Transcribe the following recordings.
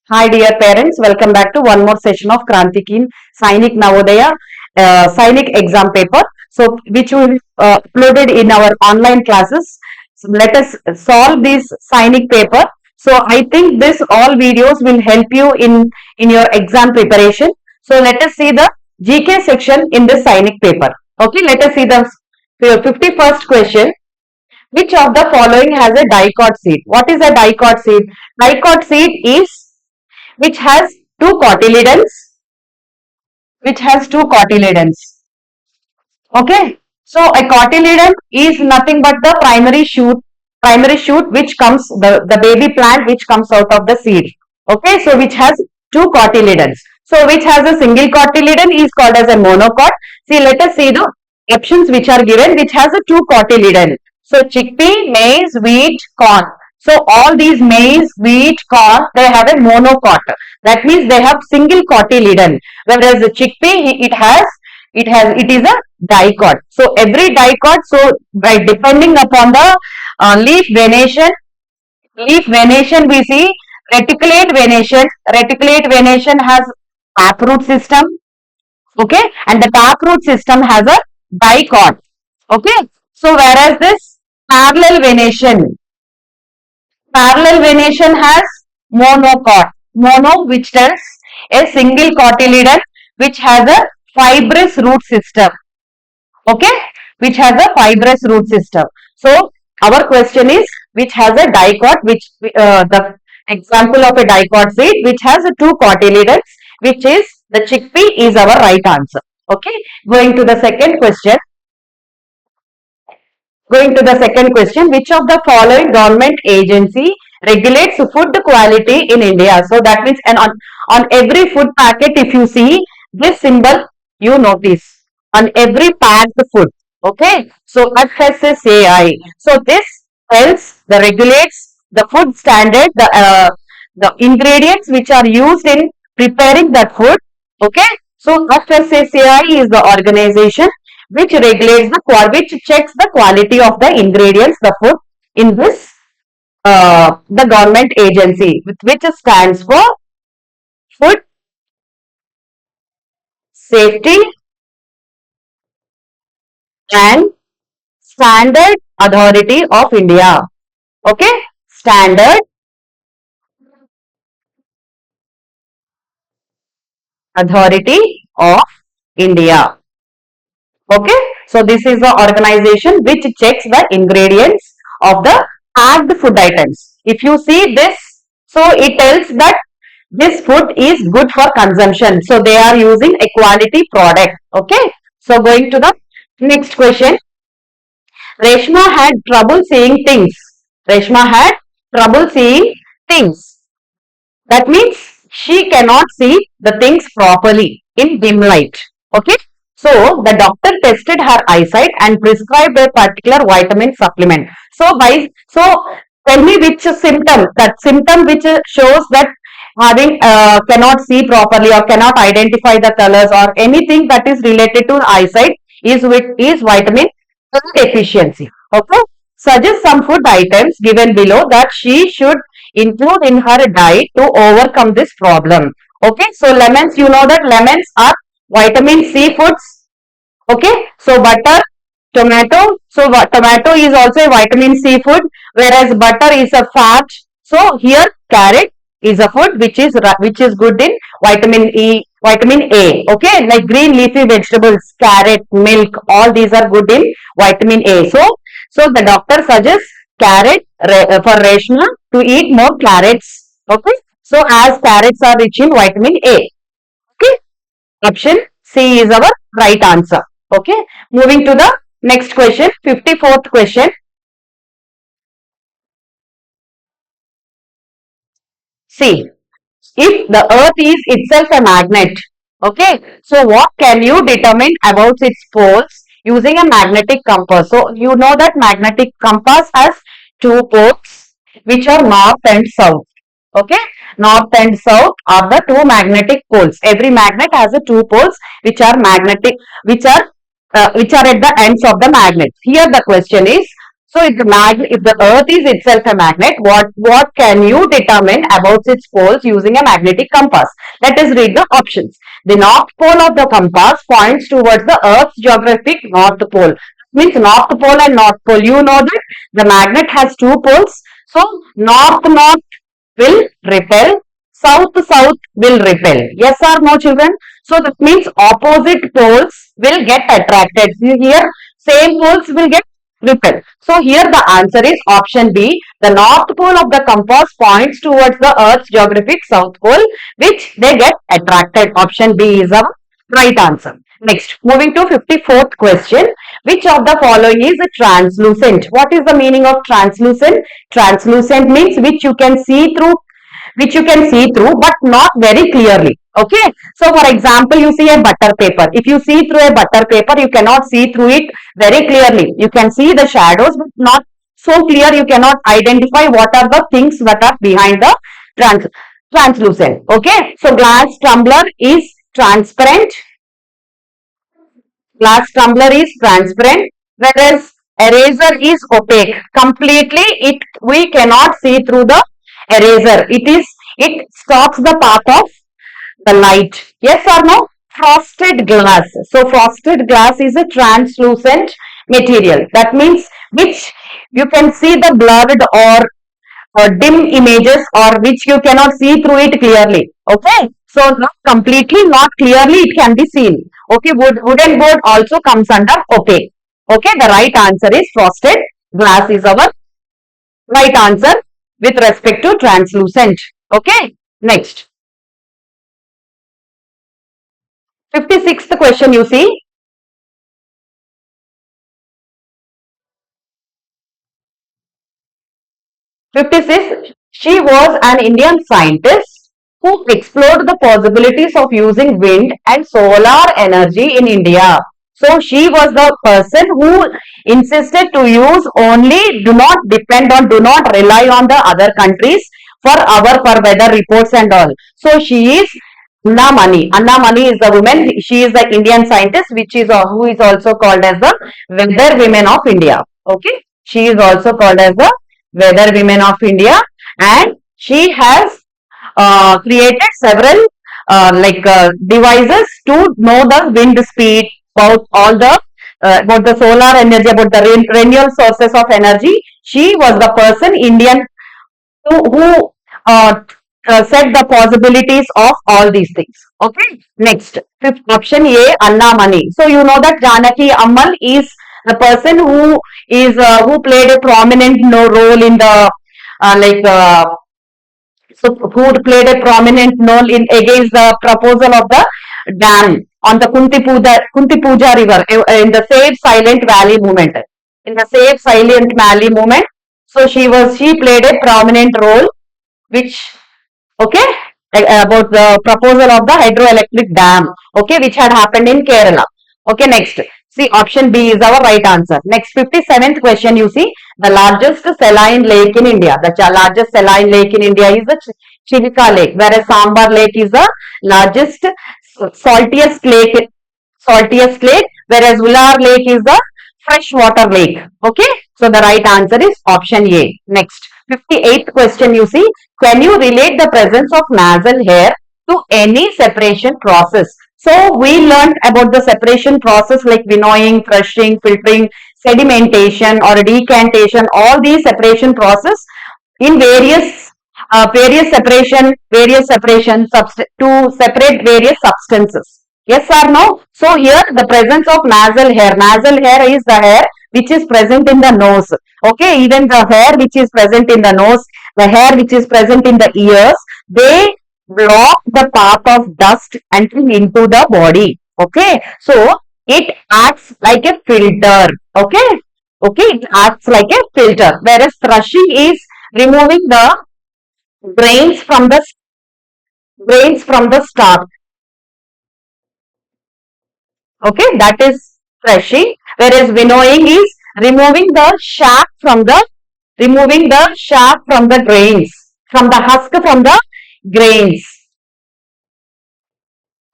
Hi dear parents, welcome back to one more session of Kranthi in Sainik Navodaya Sainik exam paper. So which we uploaded in our online classes. So let us solve this Sainik paper. So I think this all videos will help you in your exam preparation. So let us see the GK section in this Sainik paper. Okay, let us see the 51st question. Which of the following has a dicot seed? What is a dicot seed? Dicot seed is which has two cotyledons, which has two cotyledons. Okay, so a cotyledon is nothing but the primary shoot which comes the baby plant which comes out of the seed. Okay, so which has two cotyledons. So which has a single cotyledon is called as a monocot. See, let us see the options which are given which has a two cotyledon. So chickpea, maize, wheat, corn. So all these maize, wheat, corn, they have a monocot. That means they have single cotyledon. Whereas the chickpea, it is a dicot. So every dicot, so by depending upon the leaf venation we see reticulate venation. Reticulate venation has taproot system. Okay, and the taproot system has a dicot. Okay, so whereas this parallel venation Parallel venation has monocot. Mono, which tells a single cotyledon which has a fibrous root system. Okay, which has a fibrous root system. So our question is which has a dicot, which the example of a dicot seed which has two cotyledons, which is the chickpea is our right answer. Okay, going to the second question. Going to the second question, which of the following government agency regulates food quality in India? So that means, and on every food packet, if you see this symbol, you notice on every packed food. Okay, so FSSAI. So this tells the regulates the food standard, the ingredients which are used in preparing that food. Okay, so FSSAI is the organization which regulates which checks the quality of the ingredients, the food in this the government agency, which stands for Food Safety and Standard Authority of India. Okay, Standard Authority of India. Okay, so this is the organization which checks the ingredients of the packed food items. If you see this, so it tells that this food is good for consumption. So they are using a quality product. Okay, so going to the next question. Reshma had trouble seeing things. Reshma had trouble seeing things. That means she cannot see the things properly in dim light. Okay. So the doctor tested her eyesight and prescribed a particular vitamin supplement. So tell me which symptom, that symptom which shows that having cannot see properly or cannot identify the colors or anything that is related to eyesight is vitamin A deficiency. Okay. Suggest some food items given below that she should include in her diet to overcome this problem. Okay, so lemons, you know that lemons are vitamin C foods. Okay, so butter, tomato. So tomato is also a vitamin C food, whereas butter is a fat. So here carrot is a food which is good in vitamin E, vitamin A. Okay, like green leafy vegetables, carrot, milk, all these are good in vitamin A. So the doctor suggests carrot for Reshma to eat more carrots. Okay. So as carrots are rich in vitamin A. Okay. Option C is our right answer. Okay. Moving to the next question, 54th question. See, if the earth is itself a magnet, okay, so what can you determine about its poles using a magnetic compass? So you know that magnetic compass has two poles which are north and south. Okay, north and south are the two magnetic poles. Every magnet has a two poles which are magnetic, which are at the ends of the magnet. Here the question is, So if the earth is itself a magnet, what can you determine about its poles using a magnetic compass? Let us read the options. The north pole of the compass points towards the earth's geographic north pole. Means north pole and north pole. You know that the magnet has two poles. So north will repel, south will repel. Yes or no, children? So that means opposite poles will get attracted. See here, same poles will get repelled. So here the answer is option B. The north pole of the compass points towards the Earth's geographic south pole, which they get attracted. Option B is our right answer. Next, moving to 54th question. Which of the following is a translucent? What is the meaning of translucent? Translucent means which you can see through but not very clearly. Okay. So for example, you see a butter paper. If you see through a butter paper, you cannot see through it very clearly. You can see the shadows but not so clear. You cannot identify what are the things that are behind the translucent. Okay. So glass tumbler is transparent. Glass tumbler is transparent, whereas eraser is opaque. Completely, we cannot see through the eraser. It stops the path of the light. Yes or no? Frosted glass. So frosted glass is a translucent material. That means which you can see the blurred or dim images, or which you cannot see through it clearly. Okay. So not completely, not clearly it can be seen. Okay. Wooden board also comes under opaque. Okay. The right answer is frosted glass is our right answer with respect to translucent. Okay. Next. 56th question you see. 56. She was an Indian scientist who explored the possibilities of using wind and solar energy in India. So she was the person who insisted to use only, do not rely on the other countries for weather reports and all. So she is Anna Mani. Anna Mani is the woman. She is the Indian scientist, who is also called as the Weather Women of India. Okay, she is also called as the Weather Women of India, and she has created several devices to know the wind speed, about the solar energy, about the renewable sources of energy. She was the person Indian who set the possibilities of all these things. Okay. Next, fifth option A, Anna Mani. So you know that Janaki Ammal is the person who played a prominent role in the like who played a prominent role in against the proposal of the dam on the Kunti Puja river in the Save Silent Valley movement. In the Save Silent Valley movement, so she played a prominent role, which okay, about the proposal of the hydroelectric dam, okay, which had happened in Kerala. Okay, next. See, option B is our right answer. Next, 57th question you see, the largest saline lake in India. The largest saline lake in India is the Chilika Lake, whereas Sambar Lake is the largest saltiest lake, whereas Ular Lake is the freshwater lake. Okay, so the right answer is option A. Next, 58th question you see, can you relate the presence of nasal hair to any separation process? So we learned about the separation process like winnowing, crushing, filtering, sedimentation or decantation, all these separation process in various separation to separate various substances. Yes or no? So here the presence of nasal hair. Nasal hair is the hair which is present in the nose. Okay, even the hair which is present in the nose, the hair which is present in the ears, they block the path of dust entering into the body. Okay, so it acts like a filter. Okay, it acts like a filter. Whereas thrushing is removing the grains from the stalk. Okay, that is threshing. Whereas winnowing is removing the shaft from the grains, from the husk from the grains.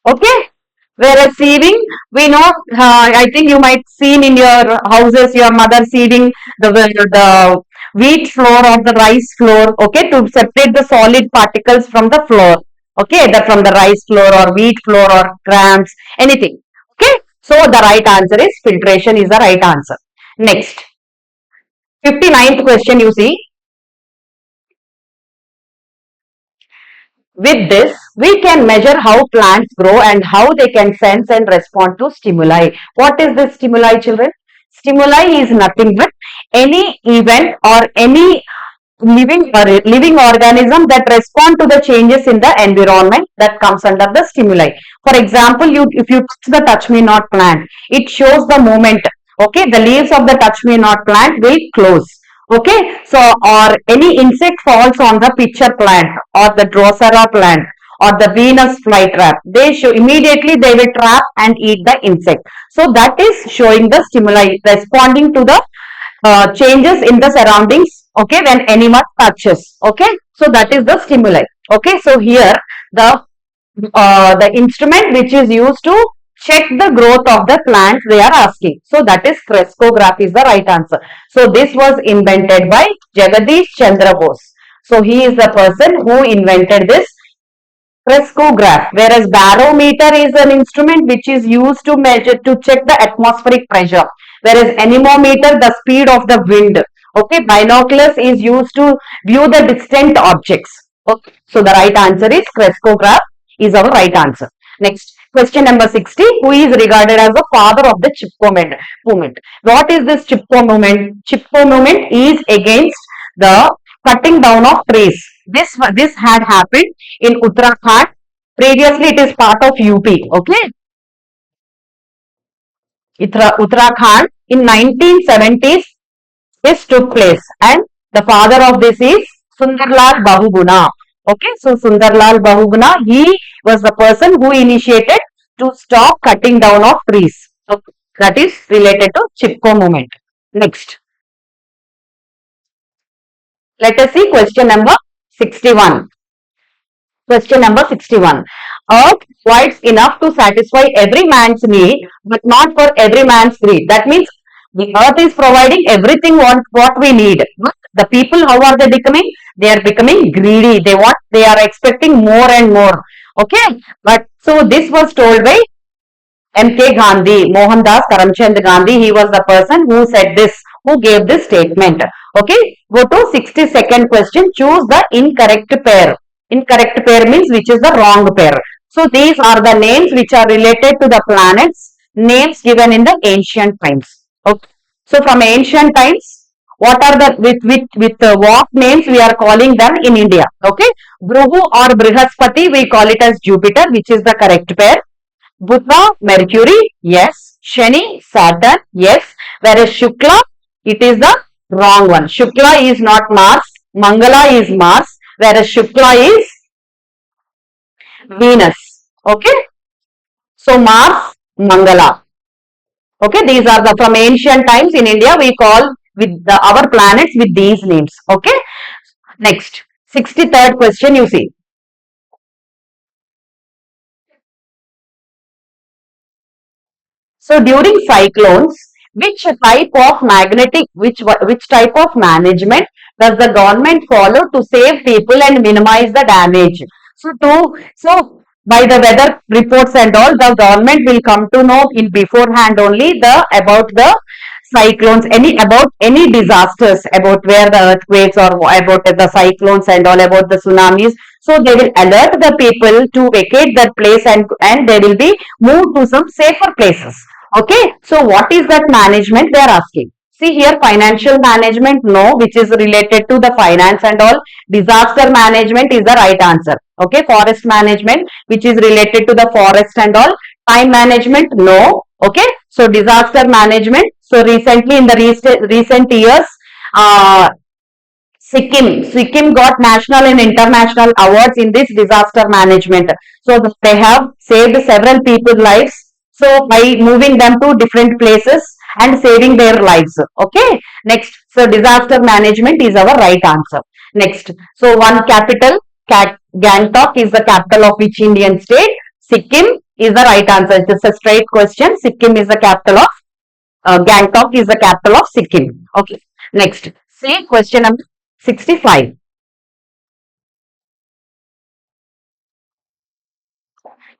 Okay. Whereas sieving, we know, I think you might seen in your houses, your mother sieving the wheat flour or the rice flour, okay, to separate the solid particles from the flour, okay, that from the rice flour or wheat flour or grams, anything, okay. So the right answer is filtration is the right answer. Next, 59th question you see. With this, we can measure how plants grow and how they can sense and respond to stimuli. What is this stimuli, children? Stimuli is nothing but any event or any living organism that respond to the changes in the environment that comes under the stimuli. For example, if you touch the touch me not plant, it shows the movement. Okay, the leaves of the touch me not plant will close. Okay, so or any insect falls on the pitcher plant or the drosera plant or the Venus flytrap, they show immediately they will trap and eat the insect. So that is showing the stimuli responding to the changes in the surroundings, okay, when animal touches, okay. So that is the stimuli, okay. So here the instrument which is used to check the growth of the plants they are asking, so that is crescograph is the right answer. So this was invented by Jagadish Chandra Bose. So he is the person who invented this crescograph, whereas barometer is an instrument which is used to measure to check the atmospheric pressure, whereas anemometer the speed of the wind, okay. Binoculars is used to view the distant objects, okay. So the right answer is crescograph is our right answer. Next, question number 60. Who is regarded as the father of the Chipko movement? What is this Chipko movement? Chipko movement is against the cutting down of trees. This had happened in Uttarakhand. Previously, it is part of UP. Okay, Uttarakhand in 1970s. This took place, and the father of this is Sundarlal Bahuguna. Okay, so Sundarlal Bahuguna, he was the person who initiated to stop cutting down of trees. Okay, that is related to Chipko movement. Next, let us see question number 61. Question number 61. Earth provides enough to satisfy every man's need, but not for every man's greed. That means the earth is providing everything what we need. But the people, how are they becoming? They are becoming greedy. They are expecting more and more. Okay. But so this was told by M.K. Gandhi, Mohandas Karamchand Gandhi. He was the person who said this, who gave this statement. Okay, go to 62nd question. Choose the incorrect pair. Incorrect pair means which is the wrong pair. So these are the names which are related to the planets, names given in the ancient times. Okay. So from ancient times, what are the with what names we are calling them in India? Okay, Bruhu or Brihaspati we call it as Jupiter, which is the correct pair. Buddha, Mercury, yes. Shani, Saturn, yes. Whereas Shukla, it is the wrong one. Shukla is not Mars. Mangala is Mars. Whereas Shukla is Venus. Okay. So Mars, Mangala. Okay. These are the from ancient times in India. We call with our planets with these names. Okay. Next, 63rd question you see. So during cyclones, which type of management does the government follow to save people and minimize the damage? So by the weather reports and all, the government will come to know in beforehand only the about the cyclones, any disasters, about where the earthquakes or about the cyclones and all, about the tsunamis. So they will alert the people to vacate that place, and they will be moved to some safer places. Okay, so what is that management they are asking? See here, financial management, no, which is related to the finance and all. Disaster management is the right answer. Okay, forest management, which is related to the forest and all. Time management, no. Okay, so disaster management. So recently in the recent years, uh, Sikkim got national and international awards in this disaster management. So they have saved several people's lives. So by moving them to different places and saving their lives. Okay. Next. So disaster management is our right answer. Next. So one capital, Gangtok is the capital of which Indian state? Sikkim is the right answer. It's a straight question. Sikkim is the capital of Gangtok is the capital of Sikkim. Okay. Next, see question number 65.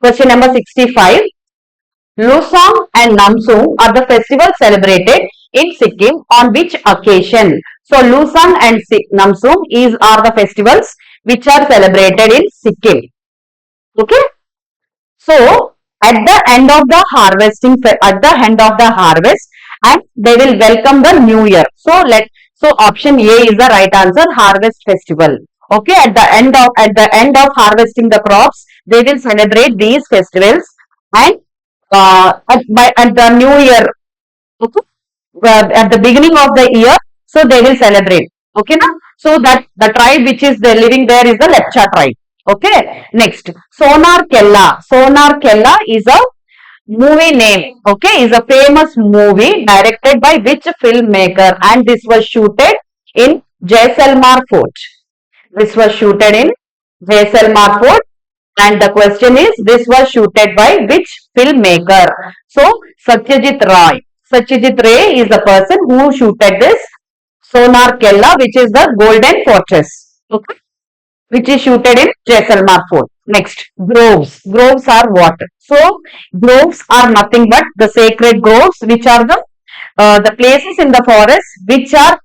Question number 65. Lusong and Namsung are the festivals celebrated in Sikkim on which occasion? So Lusong and Namsung are the festivals which are celebrated in Sikkim. Okay. So at the end of the harvest, and they will welcome the new year. So option A is the right answer. Harvest festival. Okay. At the end of harvesting the crops, they will celebrate these festivals, and at the new year, okay, at the beginning of the year, so they will celebrate. Okay, na? So that the tribe which is living there is the Lepcha tribe. Okay, next, Sonar Kella. Sonar Kella is a movie name. Okay, is a famous movie directed by which filmmaker, and this was shooted in Jaisalmer Fort. This was shooted in Jaisalmer Fort, and the question is, this was shooted by which filmmaker? So Satyajit Ray. Satyajit Ray is the person who shooted this Sonar Kella, which is the Golden Fortress. Okay, which is shooted in Jaisalmer Fort. Next, groves. Groves are what? So groves are nothing but the sacred groves, which are the places in the forest which are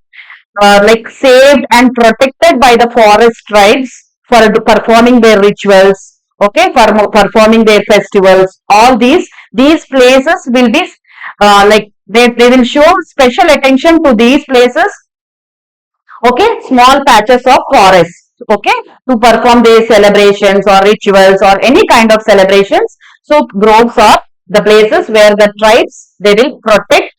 like saved and protected by the forest tribes for performing their rituals. Okay, for performing their festivals. All these places will be like they will show special attention to these places. Okay, small patches of forest. Okay, to perform their celebrations or rituals or any kind of celebrations. So groves are the places where the tribes they will protect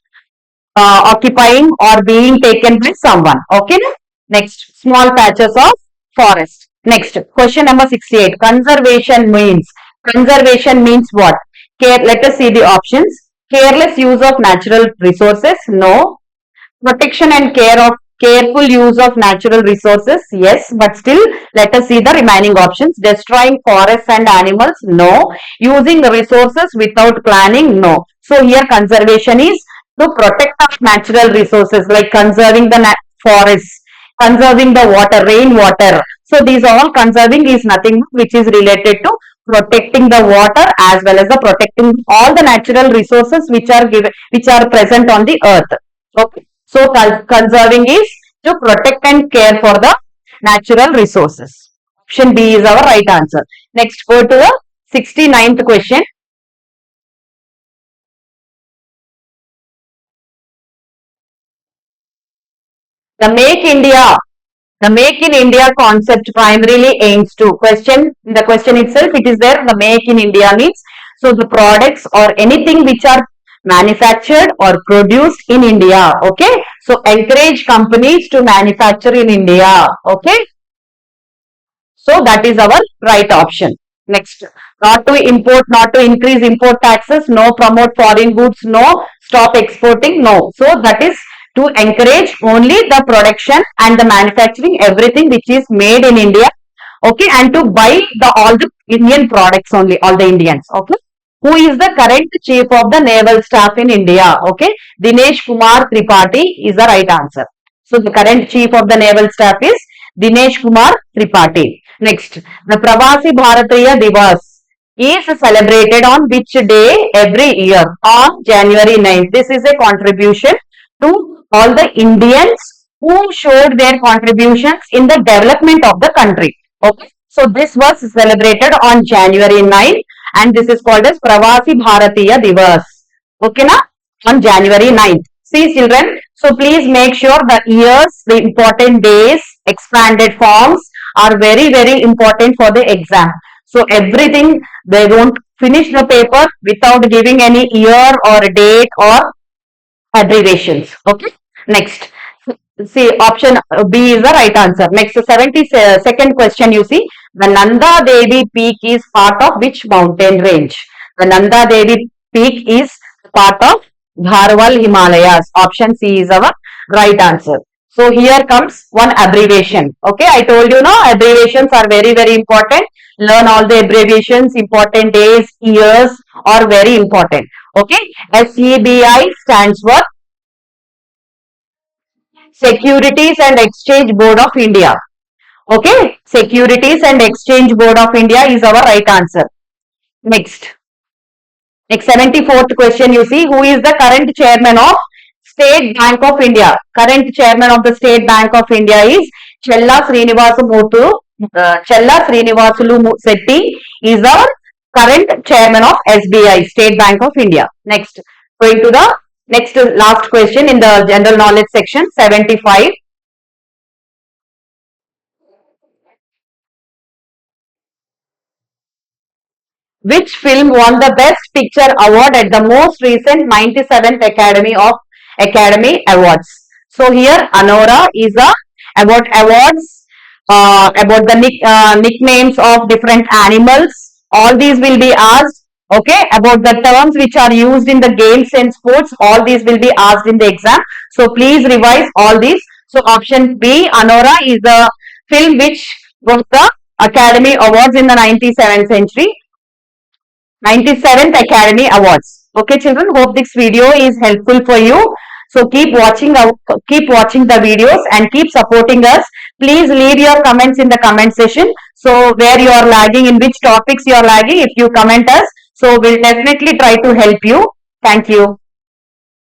occupying or being taken by someone. Okay. Next, small patches of forest. Next, question number 68. Conservation means what? Let us see the options. Careless use of natural resources. No. Protection and careful use of natural resources. Yes, but still let us see the remaining options. Destroying forests and animals. No. Using the resources without planning. No. So here conservation is to protect our natural resources, like conserving the forests, conserving the water, rainwater. So these all conserving is nothing which is related to protecting the water as well as the protecting all the natural resources which are present on the earth. Okay. So conserving is to protect and care for the natural resources. Option B is our right answer. Next, go to the 69th question. The Make in India concept primarily aims to the question itself, it is there, the Make in India means, so the products or anything which are manufactured or produced in India. Okay. So encourage companies to manufacture in India. Okay. So that is our right option. Next, not to increase import taxes, no. Promote foreign goods, no. Stop exporting, no. So that is to encourage only the production and the manufacturing, everything which is made in India. Okay, and to buy all the Indian products only, all the Indians. Okay. Who is the current chief of the naval staff in India? Okay, Dinesh Kumar Tripathi is the right answer. So the current chief of the naval staff is Dinesh Kumar Tripathi. Next, the Pravasi Bharatiya Divas is celebrated on which day every year? On January 9th. This is a contribution to all the Indians who showed their contributions in the development of the country. Okay. So this was celebrated on January 9th, and this is called as Pravasi Bharatiya Divas. Okay, na? On January 9th. See children, so please make sure the years, the important days, expanded forms are very, very important for the exam. So everything, they won't finish the paper without giving any year or date or abbreviations. Okay. Next, see option B is the right answer. Next, 72nd question you see. The Nanda Devi peak is part of which mountain range? The Nanda Devi peak is part of Dharwal Himalayas. Option C is our right answer. So here comes one abbreviation. Okay, I told you now abbreviations are very, very important. Learn all the abbreviations, important days, years, are very important. Okay, SEBI stands for Securities and Exchange Board of India. Okay, Securities and Exchange Board of India is our right answer. Next. Next, 74th question, you see, who is the current chairman of State Bank of India? Current chairman of the State Bank of India is Chella Srinivasulu Setti is our current chairman of SBI, State Bank of India. Next, going to the next last question in the general knowledge section, 75. Which film won the Best Picture award at the most recent 97th Academy Awards? So here Anora is about awards, about the nicknames of different animals. All these will be asked. Okay, about the terms which are used in the games and sports. All these will be asked in the exam. So please revise all these. So option B, Anora, is the film which got the Academy Awards in the 97th century. 97th Academy Awards. Okay, children, hope this video is helpful for you. So keep watching the videos and keep supporting us. Please leave your comments in the comment section. So where you are lagging, in which topics you are lagging, if you comment us, so we'll definitely try to help you. Thank you.